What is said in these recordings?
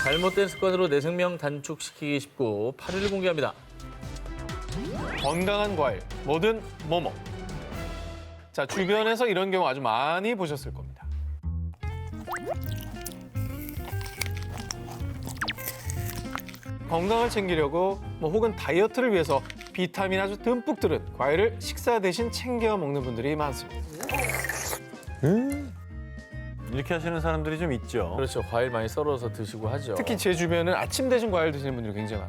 잘못된 습관으로 내 생명 단축시키기 쉽고 8위를 공개합니다. 건강한 과일, 뭐든 뭐뭐. 자, 주변에서 이런 경우 아주 많이 보셨을 겁니다. 건강을 챙기려고 혹은 다이어트를 위해서 비타민 아주 듬뿍 들은 과일을 식사 대신 챙겨 먹는 분들이 많습니다. 이렇게 하시는 사람들이 좀 있죠. 그렇죠. 과일 많이 썰어서 드시고 하죠. 특히 제 주변은 아침 대신 과일 드시는 분들이 굉장히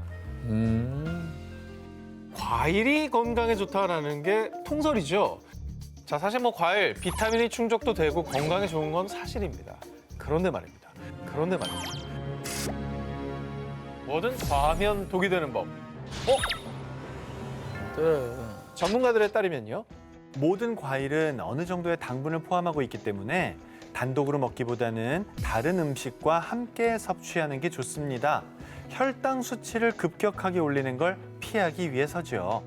많아요. 과일이 건강에 좋다라는 게 통설이죠. 자, 사실 과일, 비타민이 충족도 되고 건강에 좋은 건 사실입니다. 그런데 말입니다. 뭐든 과하면 독이 되는 법. 네. 전문가들에 따르면요. 모든 과일은 어느 정도의 당분을 포함하고 있기 때문에 단독으로 먹기보다는 다른 음식과 함께 섭취하는 게 좋습니다. 혈당 수치를 급격하게 올리는 걸 피하기 위해서죠.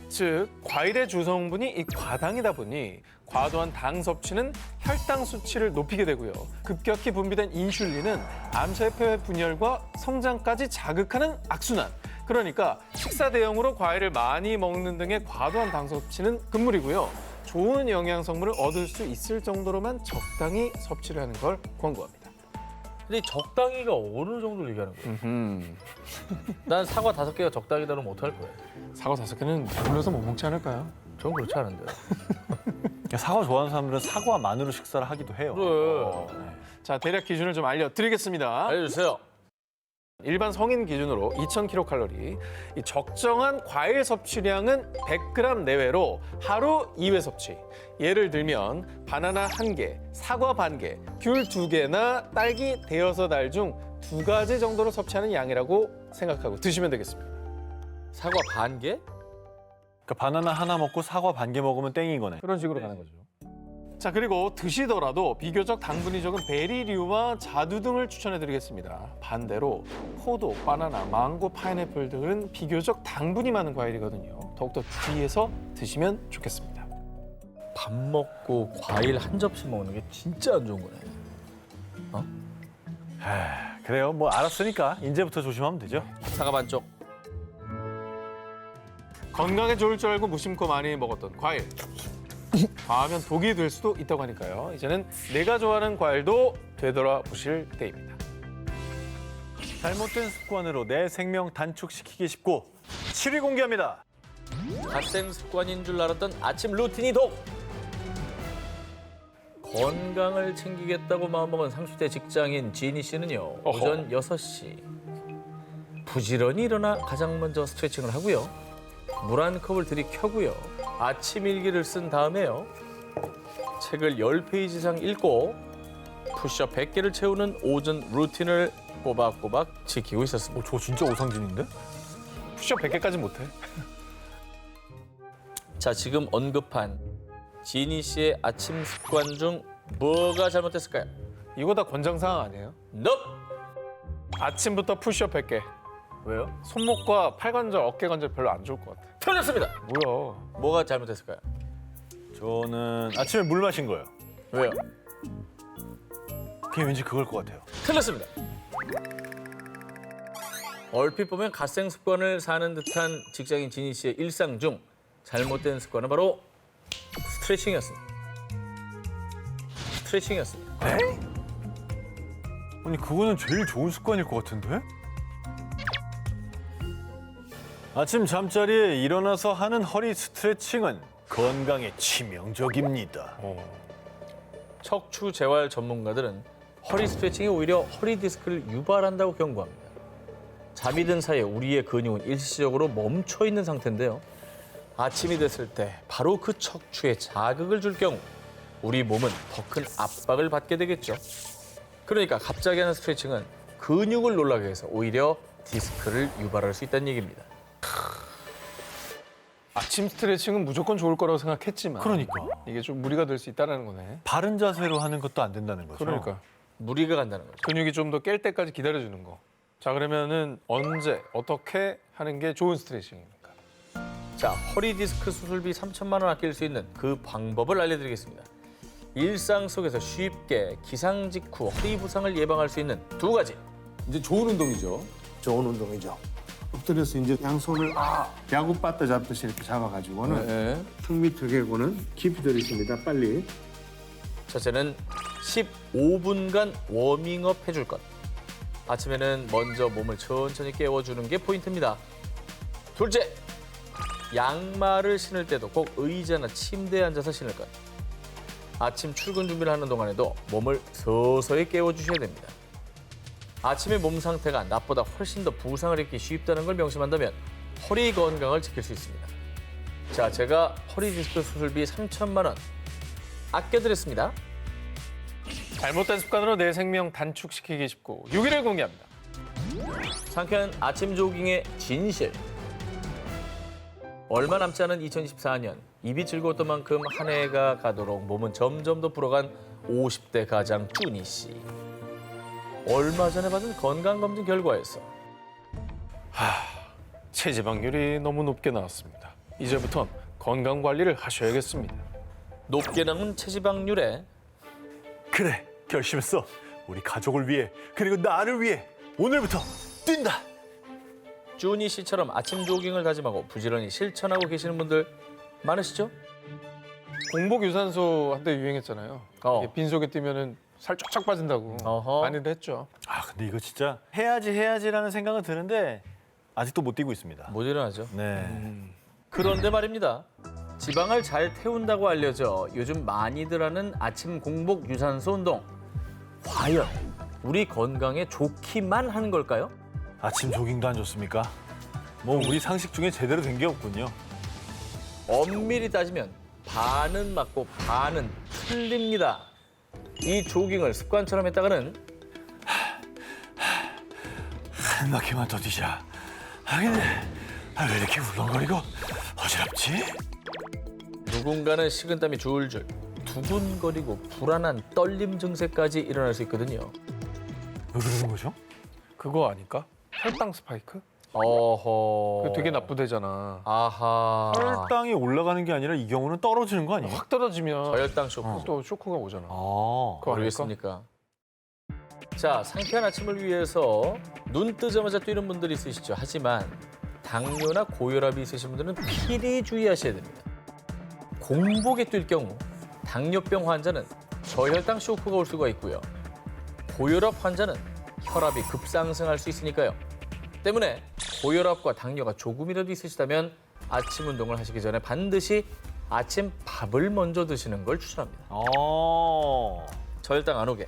즉, 과일의 주성분이 이 과당이다 보니 과도한 당 섭취는 혈당 수치를 높이게 되고요. 급격히 분비된 인슐린은 암세포의 분열과 성장까지 자극하는 악순환. 그러니까 식사 대용으로 과일을 많이 먹는 등의 과도한 당 섭취는 금물이고요. 좋은 영양성분을 얻을 수 있을 정도로만 적당히 섭취를 하는 걸 권고합니다. 근데 이 적당히가 어느 정도를 얘기하는 거예요? 난 사과 5개가 적당이다 그러면 어떡할 거예요? 사과 5개는 배불러서 못 먹지 않을까요? 전 그렇지 않은데요. 사과 좋아하는 사람들은 사과만으로 식사를 하기도 해요. 그래. 자, 대략 기준을 좀 알려드리겠습니다. 알려주세요. 일반 성인 기준으로 2,000kcal, 이 적정한 과일 섭취량은 100g 내외로 하루 2회 섭취. 예를 들면 바나나 1개, 사과 반 개, 귤 2개나 딸기 대여섯 알 중 2가지 정도로 섭취하는 양이라고 생각하고 드시면 되겠습니다. 사과 반 개? 그러니까 바나나 하나 먹고 사과 반 개 먹으면 땡인 거네. 그런 식으로 가는 거죠. 자, 그리고 드시더라도 비교적 당분이 적은 베리류와 자두 등을 추천해드리겠습니다. 반대로 포도, 바나나, 망고, 파인애플 등은 비교적 당분이 많은 과일이거든요. 더욱더 주의해서 드시면 좋겠습니다. 밥 먹고 과일 한 접시 먹는 게 진짜 안 좋은 거네. 그래요. 알았으니까 이제부터 조심하면 되죠. 사과 반쪽. 건강에 좋을 줄 알고 무심코 많이 먹었던 과일. 과하면 독이 될 수도 있다고 하니까요. 이제는 내가 좋아하는 과일도 되돌아보실 때입니다. 잘못된 습관으로 내 생명 단축시키기 쉽고 7위 공개합니다. 갓생 습관인 줄 알았던 아침 루틴이 독! 건강을 챙기겠다고 마음먹은 30대 직장인 지니 씨는요. 오전 6시 부지런히 일어나 가장 먼저 스트레칭을 하고요. 물 한 컵을 들이켜고요. 아침 일기를 쓴 다음에요. 책을 10페이지 이상 읽고 푸시업 100개를 채우는 오전 루틴을 꼬박꼬박 지키고 있었습니다. 저 진짜 오상진인데? 푸시업 100개까지 못해. 자, 지금 언급한 지니 씨의 아침 습관 중 뭐가 잘못됐을까요? 이거 다 권장사항 아니에요? Nope! 아침부터 푸시업 100개. 왜요? 손목과 팔관절, 어깨관절 별로 안 좋을 것 같아. 틀렸습니다. 뭐야? 뭐가 잘못됐을까요? 저는 아침에 물 마신 거예요. 왜요? 그게 왠지 그걸 것 같아요. 틀렸습니다. 얼핏 보면 갓생 습관을 사는 듯한 직장인 지니 씨의 일상 중 잘못된 습관은 바로 스트레칭이었습니다. 아니 그거는 제일 좋은 습관일 것 같은데? 아침 잠자리에 일어나서 하는 허리 스트레칭은 건강에 치명적입니다. 척추 재활 전문가들은 허리 스트레칭이 오히려 허리 디스크를 유발한다고 경고합니다. 잠이 든 사이에 우리의 근육은 일시적으로 멈춰 있는 상태인데요. 아침이 됐을 때 바로 그 척추에 자극을 줄 경우 우리 몸은 더 큰 압박을 받게 되겠죠. 그러니까 갑자기 하는 스트레칭은 근육을 놀라게 해서 오히려 디스크를 유발할 수 있다는 얘기입니다. 아침 스트레칭은 무조건 좋을 거라고 생각했지만 그러니까. 이게 좀 무리가 될 수 있다는 거네. 바른 자세로 하는 것도 안 된다는 거죠. 그러니까 무리가 간다는 거죠. 근육이 좀 더 깰 때까지 기다려주는 거. 자, 그러면은 언제 어떻게 하는 게 좋은 스트레칭입니까? 자, 허리 디스크 수술비 3천만 원 아낄 수 있는 그 방법을 알려드리겠습니다. 일상 속에서 쉽게 기상 직후 허리 부상을 예방할 수 있는 두 가지. 이제 좋은 운동이죠. 좋은 운동이죠. 엎드려서 이제 양손을 야구 바트 잡듯이 이렇게 잡아가지고는 네. 턱 밑을 개고는 깊이 들이십니다. 빨리. 첫째는 15분간 워밍업 해줄 것. 아침에는 먼저 몸을 천천히 깨워주는 게 포인트입니다. 둘째, 양말을 신을 때도 꼭 의자나 침대에 앉아서 신을 것. 아침 출근 준비를 하는 동안에도 몸을 서서히 깨워주셔야 됩니다. 아침에 몸 상태가 낮보다 훨씬 더 부상을 입기 쉽다는 걸 명심한다면 허리 건강을 지킬 수 있습니다. 자, 제가 허리 디스크 수술비 3천만 원 아껴드렸습니다. 잘못된 습관으로 내 생명 단축시키기 쉽고 6위를 공개합니다. 상쾌한 아침 조깅의 진실. 얼마 남지 않은 2024년, 입이 즐거웠던 만큼 한 해가 가도록 몸은 점점 더 불어간 50대 가장 쭈니 씨. 얼마 전에 받은 건강검진 결과에서 체지방률이 너무 높게 나왔습니다. 이제부턴 건강 관리를 하셔야겠습니다. 높게 나온 체지방률에 그래, 결심했어. 우리 가족을 위해 그리고 나를 위해 오늘부터 뛴다. 쭈니 씨처럼 아침 조깅을 다짐하고 부지런히 실천하고 계시는 분들 많으시죠? 공복 유산소 한때 유행했잖아요. 어. 이게 빈속에 뛰면은 살 쫙쫙 빠진다고 어허. 많이들 했죠. 근데 이거 진짜 해야지라는 생각은 드는데 아직도 못 뛰고 있습니다. 못 일어나죠. 네. 그런데 말입니다. 지방을 잘 태운다고 알려져 요즘 많이들 하는 아침 공복 유산소 운동. 과연 우리 건강에 좋기만 하는 걸까요? 아침 조깅도 안 좋습니까? 뭐 우리 상식 중에 제대로 된 게 없군요. 엄밀히 따지면 반은 맞고 반은 틀립니다. 이 조깅을 습관처럼 했다가는 한 바퀴만 더 뛰자. 근데 왜 이렇게 울렁거리고 어지럽지? 누군가는 식은땀이 줄줄, 두근거리고 불안한 떨림 증세까지 일어날 수 있거든요. 왜 그러는 거죠? 그거 아닐까? 혈당 스파이크? 어허. 그거 되게 나쁘대잖아. 아하. 혈당이 올라가는 게 아니라 이 경우는 떨어지는 거 아니에요? 확 떨어지면 저혈당 쇼크. 또 쇼크가 오잖아. 아, 그거 아닐까? 모르겠습니까? 자, 상쾌한 아침을 위해서 눈 뜨자마자 뛰는 분들이 있으시죠. 하지만 당뇨나 고혈압이 있으신 분들은 필히 주의하셔야 됩니다. 공복에 뛸 경우 당뇨병 환자는 저혈당 쇼크가 올 수가 있고요. 고혈압 환자는 혈압이 급상승할 수 있으니까요. 때문에 고혈압과 당뇨가 조금이라도 있으시다면 아침 운동을 하시기 전에 반드시 아침 밥을 먼저 드시는 걸 추천합니다. 저혈당 안 오게.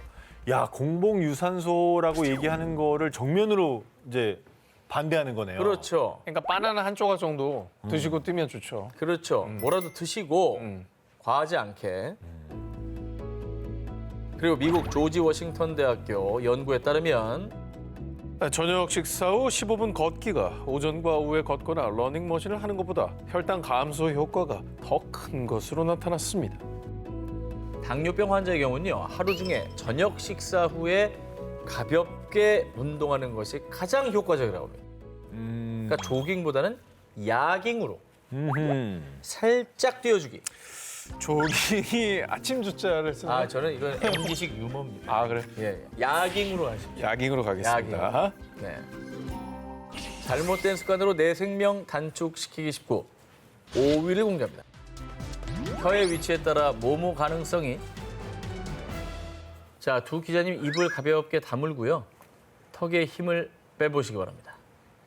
야, 공복 유산소라고 얘기하는 거를 정면으로 이제 반대하는 거네요. 그렇죠. 그러니까 바나나 한 조각 정도 드시고 뛰면 좋죠. 그렇죠. 뭐라도 드시고 과하지 않게. 그리고 미국 조지 워싱턴 대학교 연구에 따르면 저녁 식사 후 15분 걷기가 오전과 오후에 걷거나 러닝머신을 하는 것보다 혈당 감소 효과가 더 큰 것으로 나타났습니다. 당뇨병 환자의 경우는요. 하루 중에 저녁 식사 후에 가볍게 운동하는 것이 가장 효과적이라고 합니다. 그러니까 조깅보다는 야깅으로 살짝 뛰어주기. 조깅이 아침 주자를 쓰는. 아, 저는 이건 MZ식 유머입니다. 아, 그래? 예, 야깅으로 하십시오. 야깅으로 가겠습니다. 네. 잘못된 습관으로 내 생명 단축시키기 쉽고 5위를 공개합니다. 혀의 위치에 따라 모모 가능성이. 자, 두 기자님 입을 가볍게 다물고요. 턱에 힘을 빼보시기 바랍니다.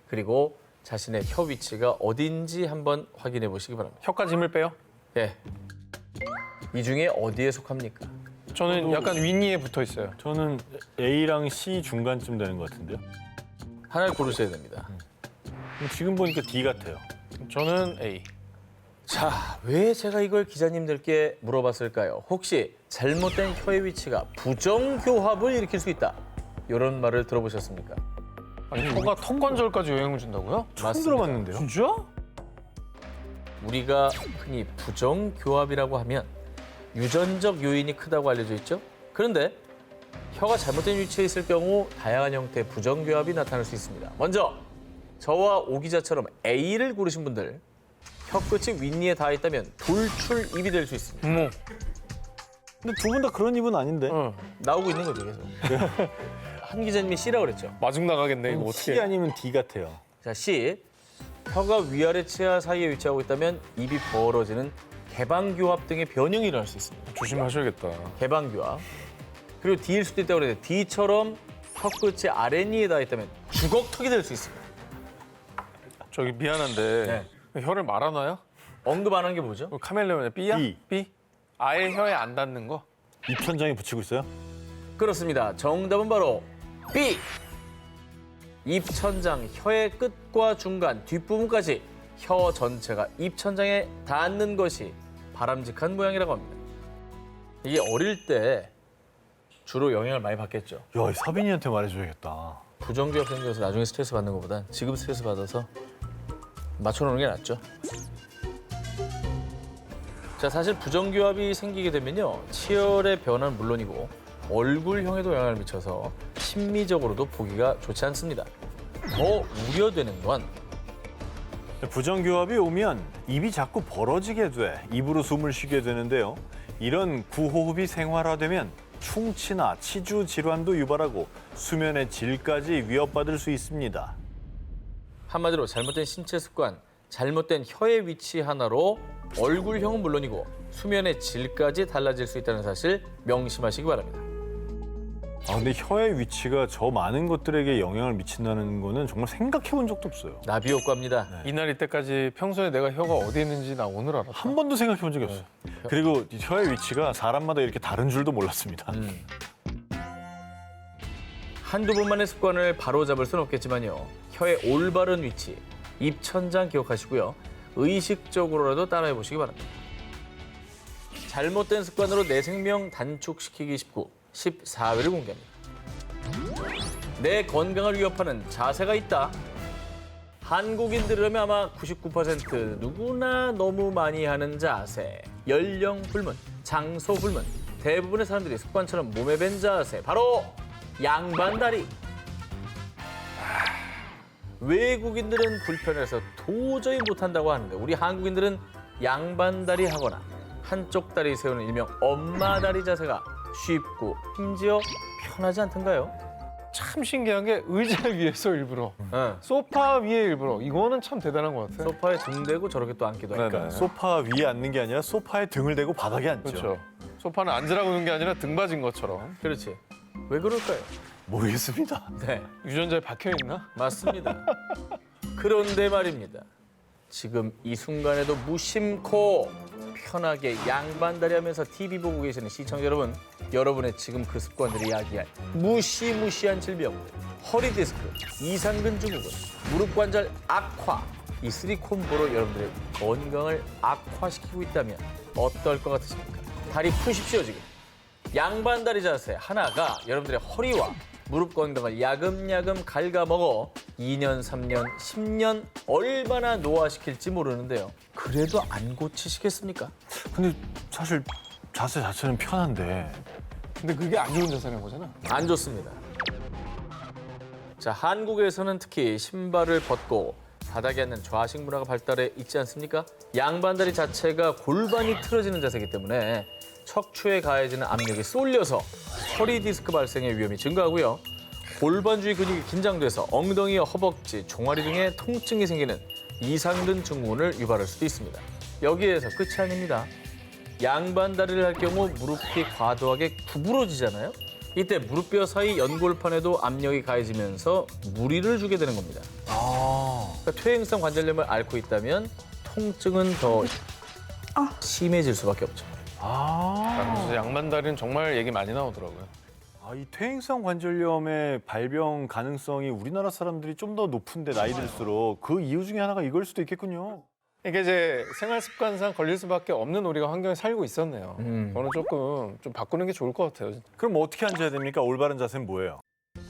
그리고 자신의 혀 위치가 어딘지 한번 확인해 보시기 바랍니다. 혀까지 힘을 빼요? 예. 이 중에 어디에 속합니까? 저는 약간 윗니에 붙어 있어요. 저는 A랑 C 중간쯤 되는 것 같은데요. 하나를 고르셔야 됩니다. 지금 보니까 D 같아요. 저는 A. 자, 왜 제가 이걸 기자님들께 물어봤을까요? 혹시 잘못된 혀의 위치가 부정교합을 일으킬 수 있다. 이런 말을 들어보셨습니까? 아니, 혀가 턱 관절까지 영향을 준다고요? 처음 맞습니다. 들어봤는데요. 진짜? 우리가 흔히 부정교합이라고 하면 유전적 요인이 크다고 알려져 있죠. 그런데 혀가 잘못된 위치에 있을 경우 다양한 형태의 부정교합이 나타날 수 있습니다. 먼저 저와 오 기자처럼 A를 고르신 분들, 혀 끝이 윗니에 닿아 있다면 돌출입이 될 수 있습니다. 어머. 근데 두 분 다 그런 입은 아닌데. 나오고 있는 거죠, 계속. 한 기자님이 C라고 그랬죠. 마중 나가겠네 이거 C 어떻게? 아니면 D 같아요. 자, C. 혀가 위아래 치아 사이에 위치하고 있다면 입이 벌어지는 개방교합 등의 변형이 일어날 수 있습니다. 조심하셔야겠다. 개방교합. 그리고 D일 수도 있다고 그래요. D처럼 혀 끝이 아랫니에 닿아 있다면 주걱턱이 될 수 있습니다. 저기 미안한데 혀를 말아놔요? 언급 안 한 게 뭐죠? 카멜레온의 B야? B. B? 아예 혀에 안 닿는 거? 입천장에 붙이고 있어요? 그렇습니다. 정답은 바로 B. 입천장, 혀의 끝과 중간, 뒷부분까지 혀 전체가 입천장에 닿는 것이 바람직한 모양이라고 합니다. 이게 어릴 때 주로 영향을 많이 받겠죠. 야, 이 서빈이한테 말해줘야겠다. 부정교합 생겨서 나중에 스트레스 받는 것보단 지금 스트레스 받아서 맞춰놓는 게 낫죠. 자, 사실 부정교합이 생기게 되면요, 치열의 변화는 물론이고 얼굴형에도 영향을 미쳐서 심미적으로도 보기가 좋지 않습니다. 더 우려되는 건 부정교합이 오면 입이 자꾸 벌어지게 돼 입으로 숨을 쉬게 되는데요. 이런 구호흡이 생활화되면 충치나 치주 질환도 유발하고 수면의 질까지 위협받을 수 있습니다. 한마디로 잘못된 신체 습관, 잘못된 혀의 위치 하나로 얼굴형은 물론이고 수면의 질까지 달라질 수 있다는 사실 명심하시기 바랍니다. 근데 혀의 위치가 저 많은 것들에게 영향을 미친다는 거는 정말 생각해 본 적도 없어요. 나비 효과입니다. 이날 이때까지 평소에 내가 혀가 어디 있는지 나 오늘 알았다. 한 번도 생각해 본 적이 없어요. 그리고 이 혀의 위치가 사람마다 이렇게 다른 줄도 몰랐습니다. 한두 번만의 습관을 바로잡을 수는 없겠지만요. 혀의 올바른 위치, 입천장 기억하시고요. 의식적으로라도 따라해 보시기 바랍니다. 잘못된 습관으로 내 생명 단축시키기 쉽고 14회를 공개합니다. 내 건강을 위협하는 자세가 있다. 한국인들이라면 아마 99% 누구나 너무 많이 하는 자세. 연령 불문, 장소 불문. 대부분의 사람들이 습관처럼 몸에 밴 자세. 바로 양반다리. 외국인들은 불편해서 도저히 못한다고 하는데 우리 한국인들은 양반다리 하거나 한쪽 다리 세우는 일명 엄마다리 자세가 쉽고 심지어 편하지 않던가요? 참 신기한 게 의자 위에서 일부러, 소파 위에 일부러. 이거는 참 대단한 것 같아요. 소파에 등 대고 저렇게 또 앉기도 하니까. 네네. 소파 위에 앉는 게 아니라 소파에 등을 대고 바닥에 앉죠. 그렇죠. 소파는 앉으라고 하는 게 아니라 등 받은 것처럼. 그렇지. 왜 그럴까요? 모르겠습니다. 네, 유전자에 박혀 있나? 맞습니다. 그런데 말입니다. 지금 이 순간에도 무심코 편하게 양반다리 하면서 TV 보고 계시는 시청자 여러분, 여러분의 지금 그 습관들이 야기할 무시무시한 질병, 허리 디스크, 이상근 증후군, 무릎 관절 악화, 이 3콤보로 여러분들의 건강을 악화시키고 있다면 어떨 것 같으십니까? 다리 푸십시오, 지금. 양반다리 자세 하나가 여러분들의 허리와 무릎 건강을 야금야금 갉아먹어 2년, 3년, 10년 얼마나 노화시킬지 모르는데요. 그래도 안 고치시겠습니까? 근데 사실 자세 자체는 편한데 근데 그게 안 좋은 자세라는 거잖아. 안 좋습니다. 자, 한국에서는 특히 신발을 벗고 바닥에 앉는 좌식 문화가 발달해 있지 않습니까? 양반다리 자체가 골반이 틀어지는 자세이기 때문에 척추에 가해지는 압력이 쏠려서 허리 디스크 발생의 위험이 증가하고요. 골반 주위 근육이 긴장돼서 엉덩이와 허벅지, 종아리 등의 통증이 생기는 이상근 증후군을 유발할 수도 있습니다. 여기에서 끝이 아닙니다. 양반다리를 할 경우 무릎이 과도하게 구부러지잖아요. 이때 무릎뼈 사이 연골판에도 압력이 가해지면서 무리를 주게 되는 겁니다. 그러니까 퇴행성 관절염을 앓고 있다면 통증은 더 심해질 수밖에 없죠. 그래서 양반다리는 정말 얘기 많이 나오더라고요. 이 퇴행성 관절염의 발병 가능성이 우리나라 사람들이 좀 더 높은데 나이 들수록 그 이유 중에 하나가 이걸 수도 있겠군요. 이게 이제 생활 습관상 걸릴 수밖에 없는 우리가 환경에 살고 있었네요. 저는 조금 좀 바꾸는 게 좋을 것 같아요. 그럼 뭐 어떻게 앉아야 됩니까? 올바른 자세는 뭐예요?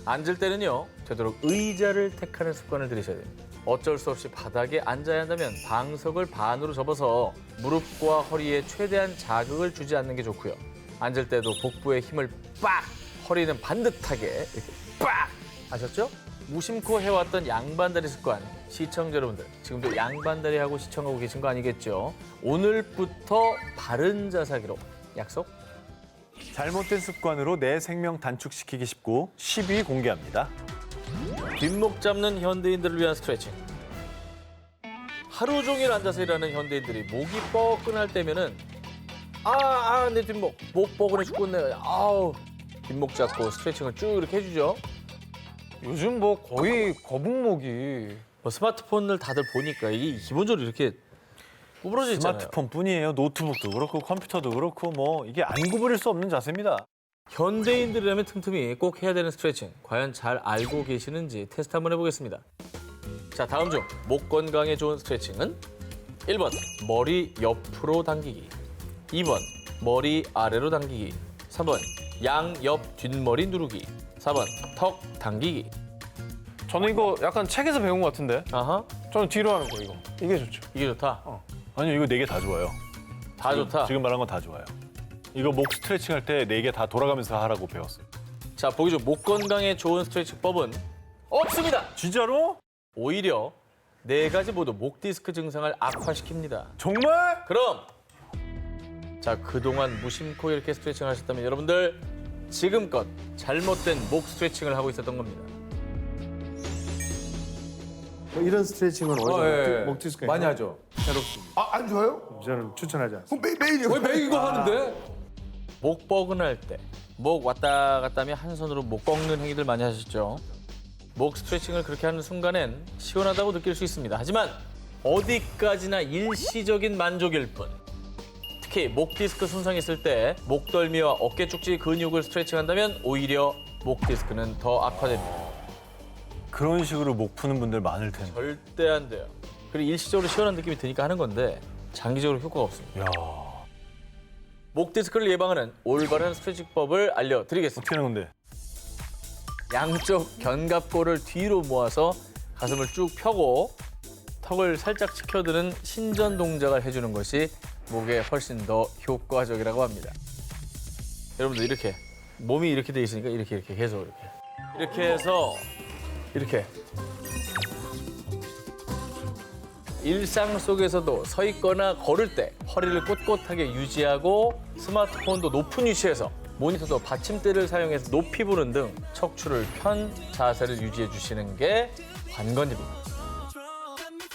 앉을 때는요, 되도록 의자를 택하는 습관을 들이셔야 됩니다. 어쩔 수 없이 바닥에 앉아야 한다면 방석을 반으로 접어서 무릎과 허리에 최대한 자극을 주지 않는 게 좋고요. 앉을 때도 복부에 힘을 빡! 허리는 반듯하게 이렇게 빡! 아셨죠? 무심코 해왔던 양반다리 습관, 시청자 여러분들 지금도 양반다리 하고 시청하고 계신 거 아니겠죠? 오늘부터 바른 자세기로 약속? 잘못된 습관으로 내 생명 단축시키기 쉽고 10위 공개합니다. 뒷목 잡는 현대인들을 위한 스트레칭. 하루 종일 앉아서 일하는 현대인들이 목이 뻐근할 때면은 내 뒷목 목 뻐근해 죽겠네. 아우 뒷목 잡고 스트레칭을 쭉 이렇게 해주죠. 요즘 뭐 거의 거북목이 뭐 스마트폰을 다들 보니까 이게 기본적으로 이렇게 구부러져 있잖아요. 스마트폰뿐이에요. 노트북도 그렇고 컴퓨터도 그렇고 뭐 이게 안 구부릴 수 없는 자세입니다. 현대인들이라면 틈틈이 꼭 해야 되는 스트레칭 과연 잘 알고 계시는지 테스트 한번 해보겠습니다. 자, 다음 중 목 건강에 좋은 스트레칭은 1번 머리 옆으로 당기기, 2번 머리 아래로 당기기, 3번 양옆 뒷머리 누르기, 4번 턱 당기기. 저는 이거 약간 책에서 배운 것 같은데. 아하, 저는 뒤로 하는 거 이거. 이게 좋죠. 이게 좋다. 아니요, 이거 4개 다 좋아요. 다 좋다. 지금 말한 건 다 좋아요. 이거 목 스트레칭 할 때 4개 다 돌아가면서 하라고 배웠어요. 자, 보기 중 목 건강에 좋은 스트레칭법은 없습니다. 진짜로? 오히려 4가지 모두 목 디스크 증상을 악화시킵니다. 정말? 그럼 자, 그동안 무심코 이렇게 스트레칭을 하셨다면 여러분들 지금껏 잘못된 목 스트레칭을 하고 있었던 겁니다. 뭐 이런 스트레칭은 오히려 목 디스크 많이 하죠. 아, 안 좋아요? 저는 추천하지 않습니다. 매일이요. 왜 매일 이거 하는데? 목 뻐근할 때, 목 왔다 갔다 하며 한 손으로 목 꺾는 행위들 많이 하셨죠? 목 스트레칭을 그렇게 하는 순간엔 시원하다고 느낄 수 있습니다. 하지만 어디까지나 일시적인 만족일 뿐. 특히 목 디스크 손상이 있을 때 목덜미와 어깨 쪽지 근육을 스트레칭한다면 오히려 목 디스크는 더 악화됩니다. 그런 식으로 목 푸는 분들 많을 텐데. 절대 안 돼요. 그리고 일시적으로 시원한 느낌이 드니까 하는 건데 장기적으로 효과가 없습니다. 야, 목 디스크를 예방하는 올바른 스트레칭법을 알려드리겠습니다. 어떻게 하는 건데? 양쪽 견갑골을 뒤로 모아서 가슴을 쭉 펴고 턱을 살짝 치켜드는 신전 동작을 해주는 것이 목에 훨씬 더 효과적이라고 합니다. 여러분들 이렇게 몸이 이렇게 돼 있으니까 이렇게 계속 이렇게 해서 이렇게 일상 속에서도 서 있거나 걸을 때 허리를 꼿꼿하게 유지하고 스마트폰도 높은 위치에서 모니터도 받침대를 사용해서 높이 보는 등 척추를 편 자세를 유지해 주시는 게 관건입니다.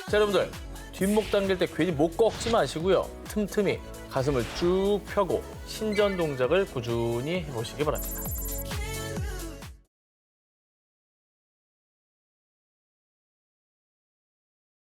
자, 여러분들 뒷목 당길 때 괜히 목 꺾지 마시고요. 틈틈이 가슴을 쭉 펴고 신전 동작을 꾸준히 해보시기 바랍니다.